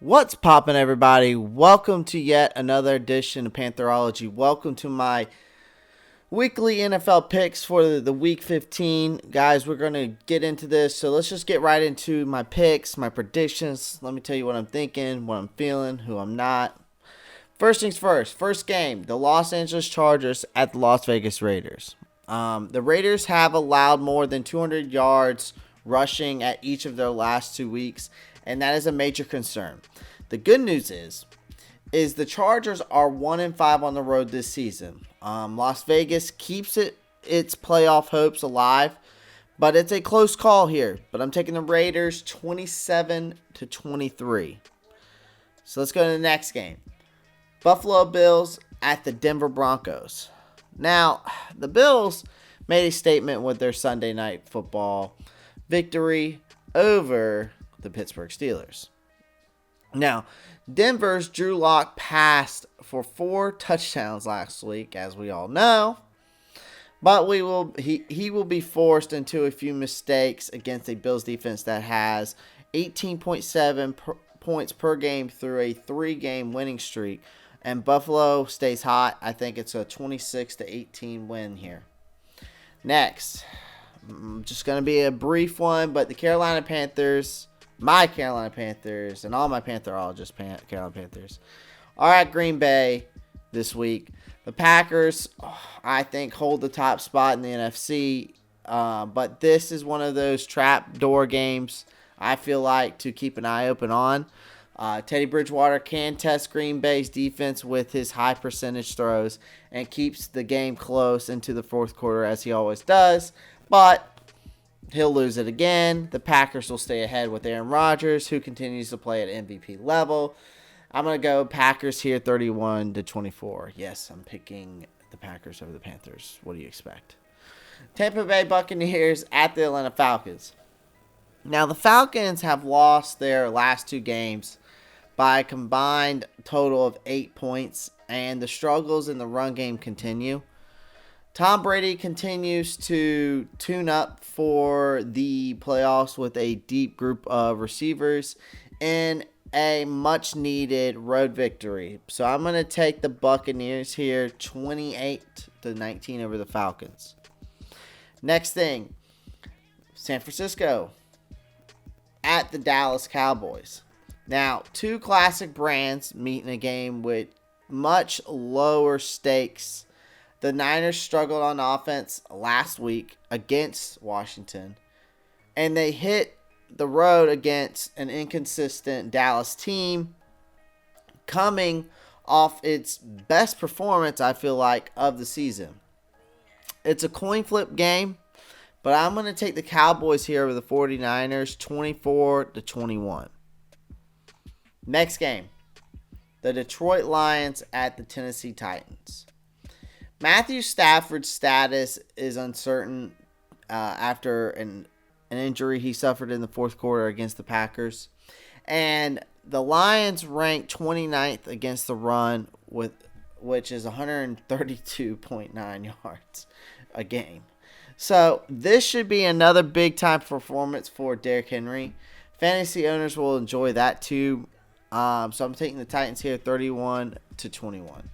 What's poppin', everybody? Welcome to yet another edition of Pantherology. Welcome to my weekly NFL picks for the week 15. Guys, we're going to get into this, so let's just get right into my picks, my predictions. Let me tell you what I'm thinking, what I'm feeling, who I'm not. First things first, first game, the Los Angeles Chargers at the Las Vegas Raiders. The Raiders have allowed more than 200 yards rushing at each of their last 2 weeks, and that is a major concern. The good news is the Chargers are 1-5 on the road this season. Las Vegas keeps its playoff hopes alive, but it's a close call here. But I'm taking the Raiders 27-23. So let's go to the next game. Buffalo Bills at the Denver Broncos. Now, the Bills made a statement with their Sunday night football victory over the Pittsburgh Steelers. Now, Denver's Drew Lock passed for 4 touchdowns last week, as we all know. But he will be forced into a few mistakes against a Bills defense that has 18.7 points per game through a 3-game winning streak. And Buffalo stays hot. I think it's a 26-18 win here. Next, just going to be a brief one, but the Carolina Panthers, my Carolina Panthers, and all my Pantherologists, Carolina Panthers, are at Green Bay this week. The Packers, I think, hold the top spot in the NFC, but this is one of those trap door games I feel like to keep an eye open on. Teddy Bridgewater can test Green Bay's defense with his high percentage throws and keeps the game close into the fourth quarter as he always does, but he'll lose it again. The Packers will stay ahead with Aaron Rodgers, who continues to play at MVP level. I'm going to go Packers here 31-24. Yes, I'm picking the Packers over the Panthers. What do you expect? Tampa Bay Buccaneers at the Atlanta Falcons. Now, the Falcons have lost their last 2 games by a combined total of 8 points, and the struggles in the run game continue. Tom Brady continues to tune up for the playoffs with a deep group of receivers in a much-needed road victory. So I'm going to take the Buccaneers here 28-19 over the Falcons. Next thing, San Francisco at the Dallas Cowboys. Now, 2 classic brands meet in a game with much lower stakes. The Niners struggled on offense last week against Washington, and they hit the road against an inconsistent Dallas team coming off its best performance, I feel like, of the season. It's a coin flip game, but I'm going to take the Cowboys here over the 49ers 24-21. Next game, the Detroit Lions at the Tennessee Titans. Matthew Stafford's status is uncertain after an injury he suffered in the fourth quarter against the Packers. And the Lions ranked 29th against the run, which is 132.9 yards a game. So this should be another big-time performance for Derrick Henry. Fantasy owners will enjoy that too. So I'm taking the Titans here 31-21.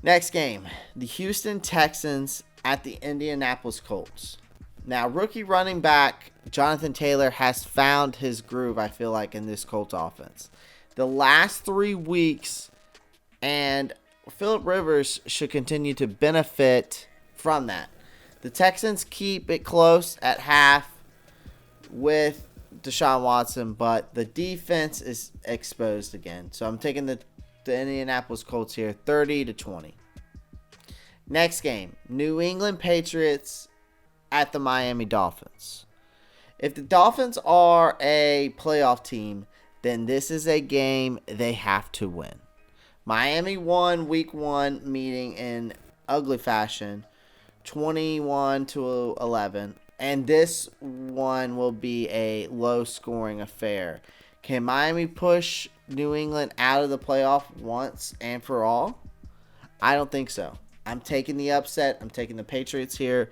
Next game, the Houston Texans at the Indianapolis Colts. Now, rookie running back Jonathan Taylor has found his groove, I feel like, in this Colts offense. The last 3 weeks, and Phillip Rivers should continue to benefit from that. The Texans keep it close at half with Deshaun Watson, but the defense is exposed again. So I'm taking the Indianapolis Colts here 30-20. Next game, New England Patriots at the Miami Dolphins. If the Dolphins are a playoff team, then this is a game they have to win. Miami won week 1 meeting in ugly fashion, 21-11. And this one will be a low-scoring affair. Can Miami push New England out of the playoff once and for all? I don't think so. I'm taking the upset. I'm taking the Patriots here.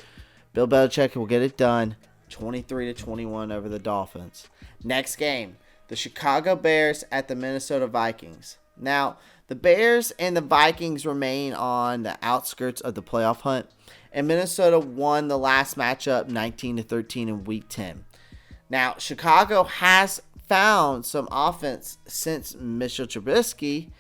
Bill Belichick will get it done. 23-21 over the Dolphins. Next game, the Chicago Bears at the Minnesota Vikings. Now, the Bears and the Vikings remain on the outskirts of the playoff hunt, and Minnesota won the last matchup 19-13 in Week 10. Now, Chicago has found some offense since Mitchell Trubisky,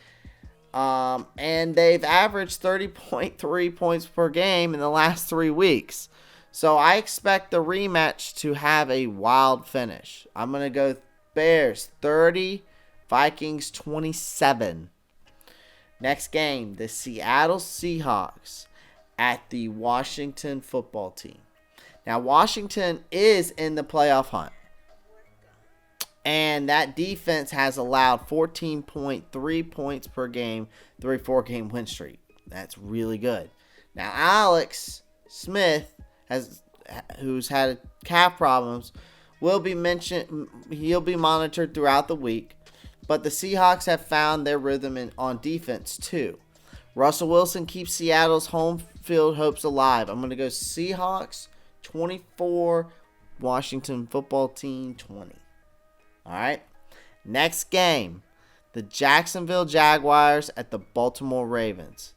and they've averaged 30.3 points per game in the last 3 weeks. So I expect the rematch to have a wild finish. I'm going to go Bears 30, Vikings 27. Next game, the Seattle Seahawks at the Washington football team. Now, Washington is in the playoff hunt, and that defense has allowed 14.3 points per game through a 4-game win streak. That's really good. Now, Alex Smith, who's had calf problems, will be mentioned. He'll be monitored throughout the week, but the Seahawks have found their rhythm on defense too. Russell Wilson keeps Seattle's home field hopes alive. I'm going to go Seahawks 24, Washington football team 20. All right. Next game, the Jacksonville Jaguars at the Baltimore Ravens.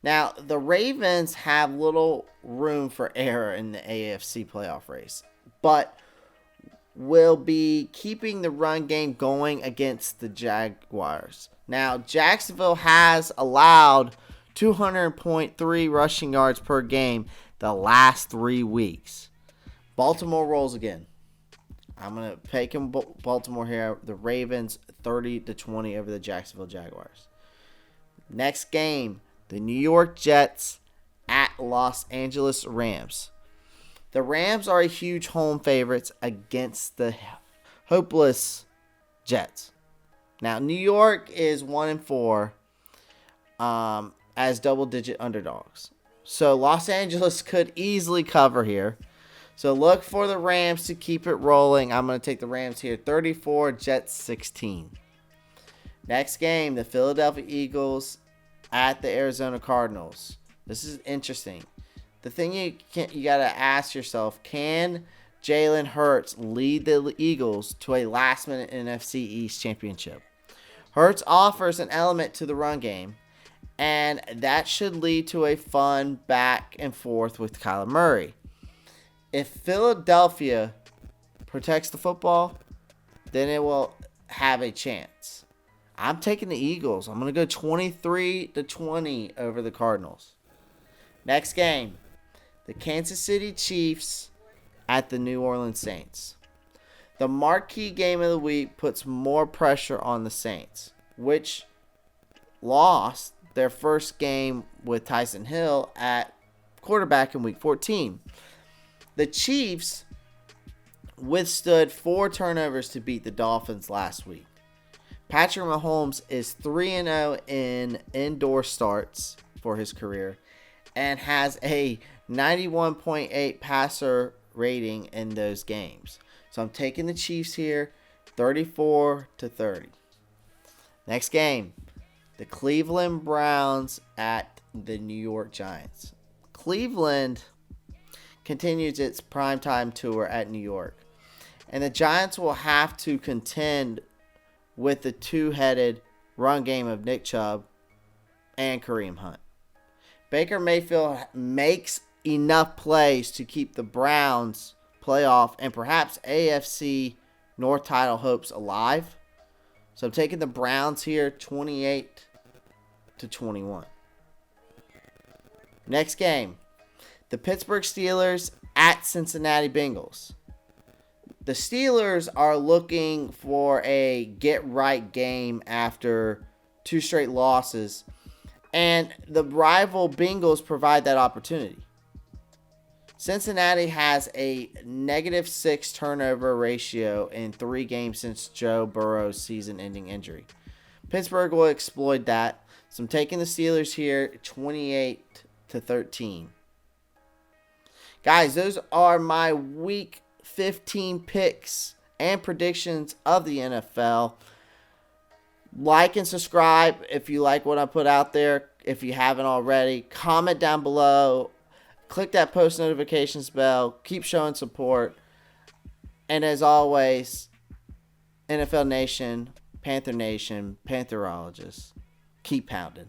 Now, the Ravens have little room for error in the AFC playoff race, but will be keeping the run game going against the Jaguars. Now, Jacksonville has allowed 200.3 rushing yards per game the last 3 weeks. Baltimore rolls again. I'm going to take him Baltimore here. The Ravens 30-20 over the Jacksonville Jaguars. Next game, the New York Jets at Los Angeles Rams. The Rams are a huge home favorites against the hopeless Jets. Now, New York is 1-4 as double-digit underdogs. So, Los Angeles could easily cover here. So, look for the Rams to keep it rolling. I'm going to take the Rams here. 34, Jets 16. Next game, the Philadelphia Eagles at the Arizona Cardinals. This is interesting. The thing you got to ask yourself, can Jalen Hurts lead the Eagles to a last-minute NFC East championship? Hurts offers an element to the run game, and that should lead to a fun back and forth with Kyler Murray. If Philadelphia protects the football, then it will have a chance. I'm taking the Eagles. I'm going to go 23-20 over the Cardinals. Next game, the Kansas City Chiefs at the New Orleans Saints. The marquee game of the week puts more pressure on the Saints, which lost their first game with Tyson Hill at quarterback in Week 14. The Chiefs withstood 4 turnovers to beat the Dolphins last week. Patrick Mahomes is 3-0 in indoor starts for his career and has a 91.8 passer rating in those games. So I'm taking the Chiefs here, 34-30. Next game, the Cleveland Browns at the New York Giants. Cleveland continues its primetime tour at New York, and the Giants will have to contend with the two-headed run game of Nick Chubb and Kareem Hunt. Baker Mayfield makes enough plays to keep the Browns' playoff and perhaps AFC North title hopes alive. So I'm taking the Browns here, 28-21. Next game, the Pittsburgh Steelers at Cincinnati Bengals. The Steelers are looking for a get-right game after 2 straight losses, and the rival Bengals provide that opportunity. Cincinnati has a -6 turnover ratio in 3 games since Joe Burrow's season-ending injury. Pittsburgh will exploit that, so I'm taking the Steelers here, 28-13. Guys, those are my Week 15 picks and predictions of the NFL. Like and subscribe if you like what I put out there. If you haven't already, comment down below. Click that post notifications bell. Keep showing support. And as always, NFL Nation, Panther Nation, Pantherologists, keep pounding.